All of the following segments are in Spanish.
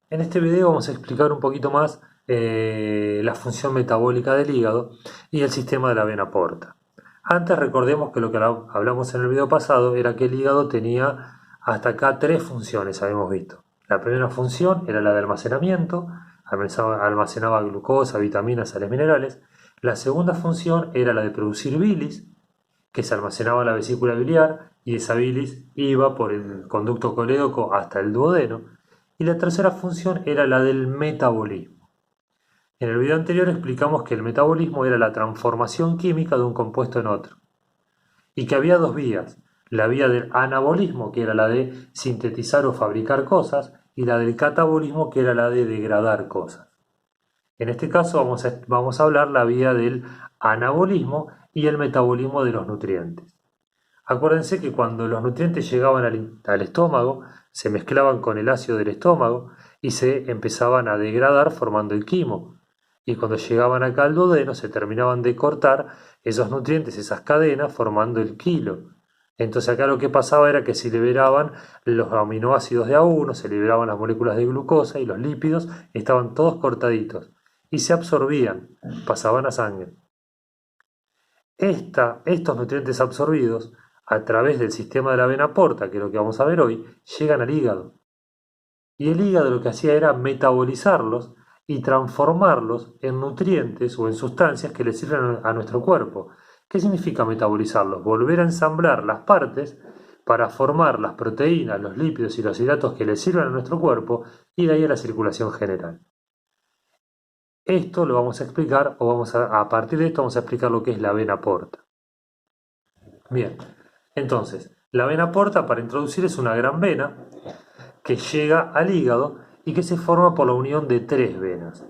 En este video vamos a explicar un poquito más la función metabólica del hígado y el sistema de la vena porta. Antes recordemos que lo que hablamos en el video pasado era que el hígado tenía hasta acá tres funciones, habíamos visto. La primera función era la de almacenamiento, almacenaba glucosa, vitaminas, sales minerales. La segunda función era la de producir bilis, que se almacenaba en la vesícula biliar y esa bilis iba por el conducto colédoco hasta el duodeno. Y la tercera función era la del metabolismo. En el video anterior explicamos que el metabolismo era la transformación química de un compuesto en otro y que había dos vías, la vía del anabolismo, que era la de sintetizar o fabricar cosas, y la del catabolismo, que era la de degradar cosas. En este caso vamos a hablar la vía del anabolismo y el metabolismo de los nutrientes. Acuérdense que cuando los nutrientes llegaban al estómago, se mezclaban con el ácido del estómago y se empezaban a degradar formando el quimo. Y cuando llegaban acá al duodeno se terminaban de cortar esos nutrientes, esas cadenas, formando el quilo. Entonces acá lo que pasaba era que se liberaban los aminoácidos de A1, se liberaban las moléculas de glucosa y los lípidos estaban todos cortaditos y se absorbían, pasaban a sangre. Estos nutrientes absorbidos a través del sistema de la vena porta, que es lo que vamos a ver hoy, llegan al hígado. Y el hígado lo que hacía era metabolizarlos y transformarlos en nutrientes o en sustancias que le sirven a nuestro cuerpo. ¿Qué significa metabolizarlos? Volver a ensamblar las partes para formar las proteínas, los lípidos y los hidratos que le sirven a nuestro cuerpo y de ahí a la circulación general. Esto lo vamos a explicar, o a partir de esto vamos a explicar lo que es la vena porta. Bien, entonces, la vena porta, para introducir, es una gran vena que llega al hígado y que se forma por la unión de tres venas.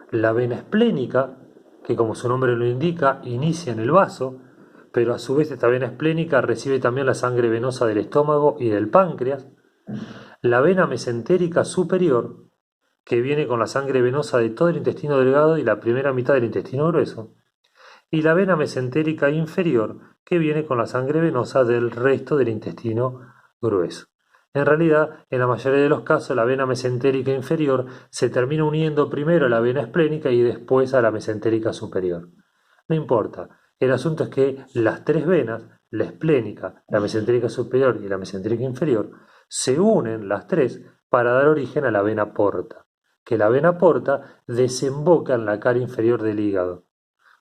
La vena esplénica, que como su nombre lo indica, inicia en el vaso, pero a su vez esta vena esplénica recibe también la sangre venosa del estómago y del páncreas. La vena mesentérica superior, que viene con la sangre venosa de todo el intestino delgado y la primera mitad del intestino grueso. Y la vena mesentérica inferior, que viene con la sangre venosa del resto del intestino grueso. En realidad, en la mayoría de los casos, la vena mesentérica inferior se termina uniendo primero a la vena esplénica y después a la mesentérica superior. No importa, el asunto es que las tres venas, la esplénica, la mesentérica superior y la mesentérica inferior, se unen las tres para dar origen a la vena porta, que la vena porta desemboca en la cara inferior del hígado,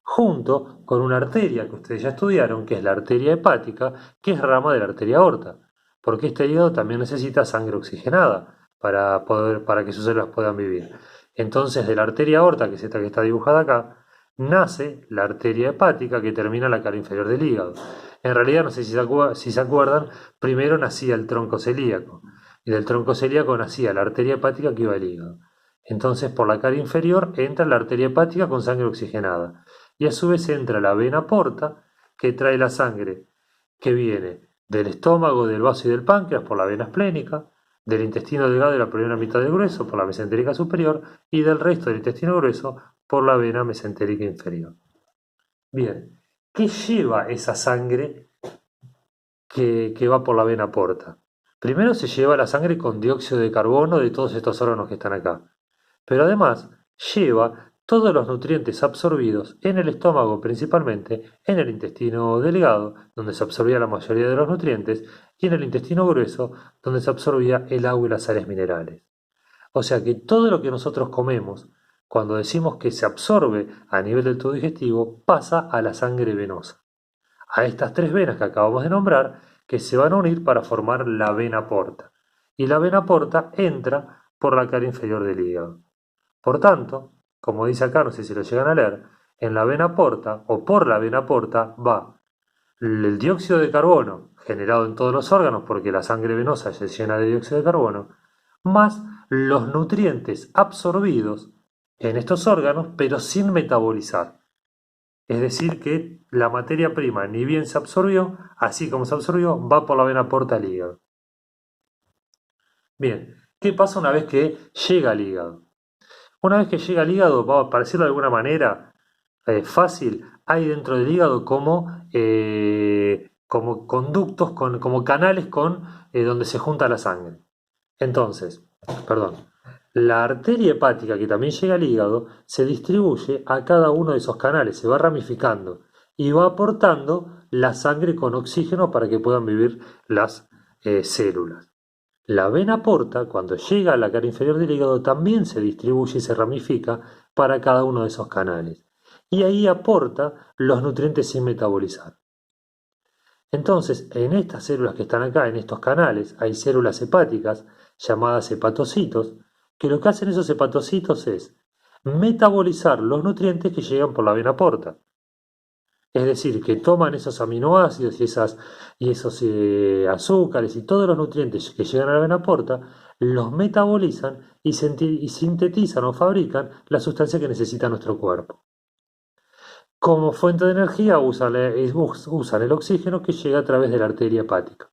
junto con una arteria que ustedes ya estudiaron, que es la arteria hepática, que es rama de la arteria aorta, porque este hígado también necesita sangre oxigenada para que sus células puedan vivir. Entonces, de la arteria aorta, que es esta que está dibujada acá, nace la arteria hepática que termina en la cara inferior del hígado. En realidad, no sé si se acuerdan, primero nacía el tronco celíaco, y del tronco celíaco nacía la arteria hepática que iba al hígado. Entonces, por la cara inferior entra la arteria hepática con sangre oxigenada y a su vez entra la vena porta, que trae la sangre que viene del estómago, del vaso y del páncreas por la vena esplénica, del intestino delgado y la primera mitad del grueso por la mesentérica superior y del resto del intestino grueso por la vena mesentérica inferior. Bien, ¿qué lleva esa sangre que va por la vena porta? Primero se lleva la sangre con dióxido de carbono de todos estos órganos que están acá, pero además lleva todos los nutrientes absorbidos en el estómago principalmente, en el intestino delgado, donde se absorbía la mayoría de los nutrientes, y en el intestino grueso, donde se absorbía el agua y las sales minerales. O sea que todo lo que nosotros comemos, cuando decimos que se absorbe a nivel del tubo digestivo, pasa a la sangre venosa, a estas tres venas que acabamos de nombrar, que se van a unir para formar la vena porta. Y la vena porta entra por la cara inferior del hígado. Por tanto, como dice acá, no sé si lo llegan a leer, en la vena porta o por la vena porta va el dióxido de carbono generado en todos los órganos porque la sangre venosa se llena de dióxido de carbono, más los nutrientes absorbidos en estos órganos pero sin metabolizar. Es decir, que la materia prima ni bien se absorbió, así como se absorbió, va por la vena porta al hígado. Bien, ¿qué pasa una vez que llega al hígado? Una vez que llega al hígado, para decirlo de alguna manera fácil, hay dentro del hígado como conductos, como canales donde se junta la sangre. Entonces, perdón, La arteria hepática, que también llega al hígado, se distribuye a cada uno de esos canales, se va ramificando y va aportando la sangre con oxígeno para que puedan vivir las células. La vena porta, cuando llega a la cara inferior del hígado, también se distribuye y se ramifica para cada uno de esos canales. Y ahí aporta los nutrientes sin metabolizar. Entonces, en estas células que están acá, en estos canales, hay células hepáticas llamadas hepatocitos, que lo que hacen esos hepatocitos es metabolizar los nutrientes que llegan por la vena porta. Es decir, que toman esos aminoácidos y esos azúcares y todos los nutrientes que llegan a la vena porta, los metabolizan y sintetizan o fabrican la sustancia que necesita nuestro cuerpo. Como fuente de energía usan el oxígeno que llega a través de la arteria hepática.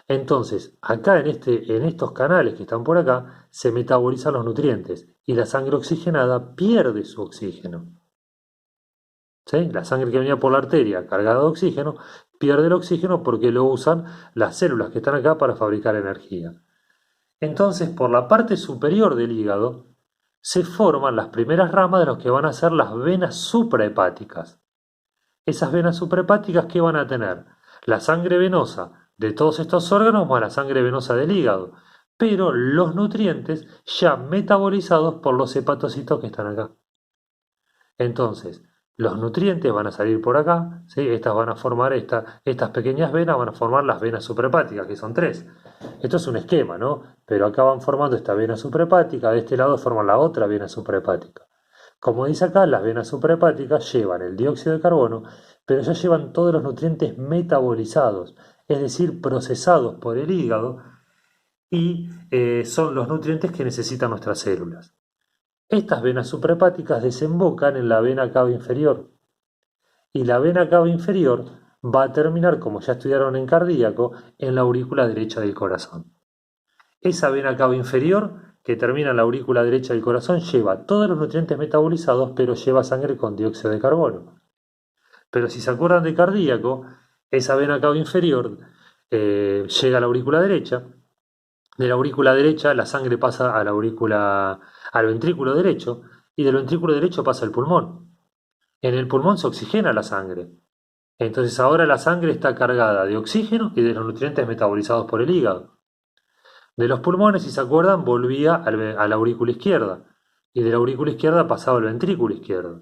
Entonces, acá en estos canales que están por acá, se metabolizan los nutrientes y la sangre oxigenada pierde su oxígeno. ¿Sí? La sangre que venía por la arteria cargada de oxígeno pierde el oxígeno porque lo usan las células que están acá para fabricar energía. Entonces, por la parte superior del hígado se forman las primeras ramas de lo que van a ser las venas suprahepáticas. Esas venas suprahepáticas, ¿qué van a tener? La sangre venosa de todos estos órganos más la sangre venosa del hígado, pero los nutrientes ya metabolizados por los hepatocitos que están acá. Entonces, los nutrientes van a salir por acá, ¿sí? Estas van a formar estas pequeñas venas, van a formar las venas suprahepáticas, que son tres. Esto es un esquema, ¿no? Pero acá van formando esta vena suprahepática, de este lado forman la otra vena suprahepática. Como dice acá, las venas suprahepáticas llevan el dióxido de carbono, pero ya llevan todos los nutrientes metabolizados, es decir, procesados por el hígado y son los nutrientes que necesitan nuestras células. Estas venas suprahepáticas desembocan en la vena cava inferior y la vena cava inferior va a terminar, como ya estudiaron en cardíaco, en la aurícula derecha del corazón. Esa vena cava inferior que termina en la aurícula derecha del corazón lleva todos los nutrientes metabolizados, pero lleva sangre con dióxido de carbono. Pero si se acuerdan de cardíaco, esa vena cava inferior llega a la aurícula derecha. De la aurícula derecha la sangre pasa a al ventrículo derecho y del ventrículo derecho pasa al pulmón. En el pulmón se oxigena la sangre. Entonces ahora la sangre está cargada de oxígeno y de los nutrientes metabolizados por el hígado. De los pulmones, si se acuerdan, volvía a la aurícula izquierda y de la aurícula izquierda pasaba al ventrículo izquierdo.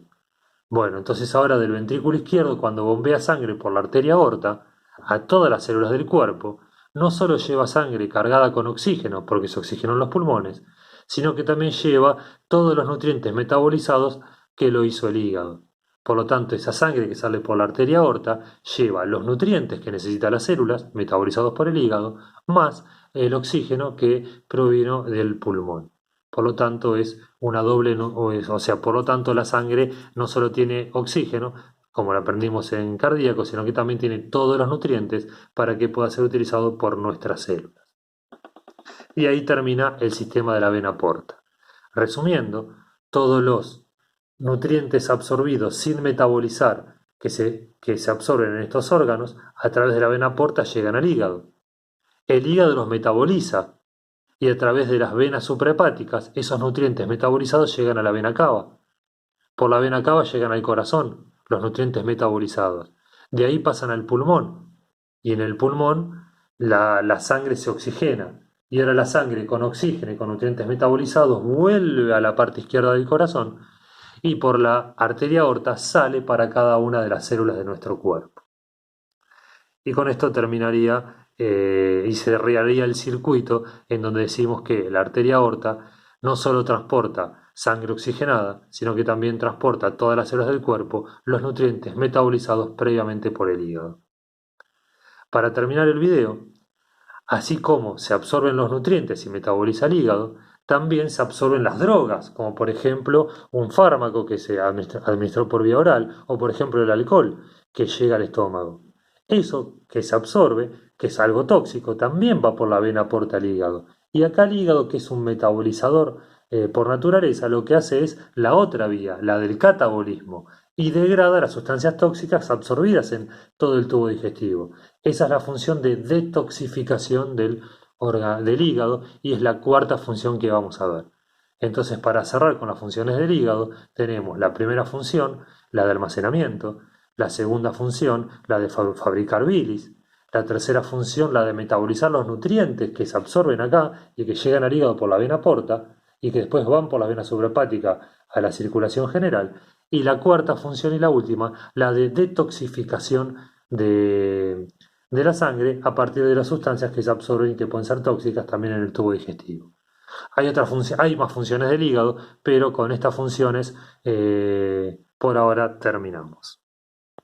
Bueno, entonces ahora del ventrículo izquierdo, cuando bombea sangre por la arteria aorta a todas las células del cuerpo, no solo lleva sangre cargada con oxígeno, porque se oxigenan los pulmones, sino que también lleva todos los nutrientes metabolizados que lo hizo el hígado. Por lo tanto, esa sangre que sale por la arteria aorta lleva los nutrientes que necesitan las células, metabolizados por el hígado, más el oxígeno que provino del pulmón. Por lo tanto, es una doble, por lo tanto, la sangre no solo tiene oxígeno, como lo aprendimos en cardíaco, sino que también tiene todos los nutrientes para que pueda ser utilizado por nuestras células. Y ahí termina el sistema de la vena porta. Resumiendo, todos los nutrientes absorbidos sin metabolizar que se absorben en estos órganos a través de la vena porta llegan al hígado. El hígado los metaboliza y a través de las venas suprahepáticas esos nutrientes metabolizados llegan a la vena cava. Por la vena cava llegan al corazón los nutrientes metabolizados. De ahí pasan al pulmón y en el pulmón la sangre se oxigena y ahora la sangre con oxígeno y con nutrientes metabolizados vuelve a la parte izquierda del corazón y por la arteria aorta sale para cada una de las células de nuestro cuerpo. Y con esto terminaría y cerraría el circuito en donde decimos que la arteria aorta no solo transporta sangre oxigenada, sino que también transporta a todas las células del cuerpo los nutrientes metabolizados previamente por el hígado. Para terminar el video, así como se absorben los nutrientes y metaboliza el hígado, también se absorben las drogas, como por ejemplo un fármaco que se administró por vía oral, o por ejemplo el alcohol que llega al estómago. Eso que se absorbe, que es algo tóxico, también va por la vena porta al hígado. Y acá el hígado, que es un metabolizador por naturaleza, lo que hace es la otra vía, la del catabolismo, y degrada las sustancias tóxicas absorbidas en todo el tubo digestivo. Esa es la función de detoxificación del del hígado y es la cuarta función que vamos a ver. Entonces, para cerrar con las funciones del hígado, tenemos la primera función, la de almacenamiento, la segunda función, la de fabricar bilis, la tercera función, la de metabolizar los nutrientes que se absorben acá y que llegan al hígado por la vena porta y que después van por la vena suprahepática a la circulación general. Y la cuarta función y la última, la de detoxificación de la sangre a partir de las sustancias que se absorben y que pueden ser tóxicas también en el tubo digestivo. Hay más funciones del hígado, pero con estas funciones por ahora terminamos.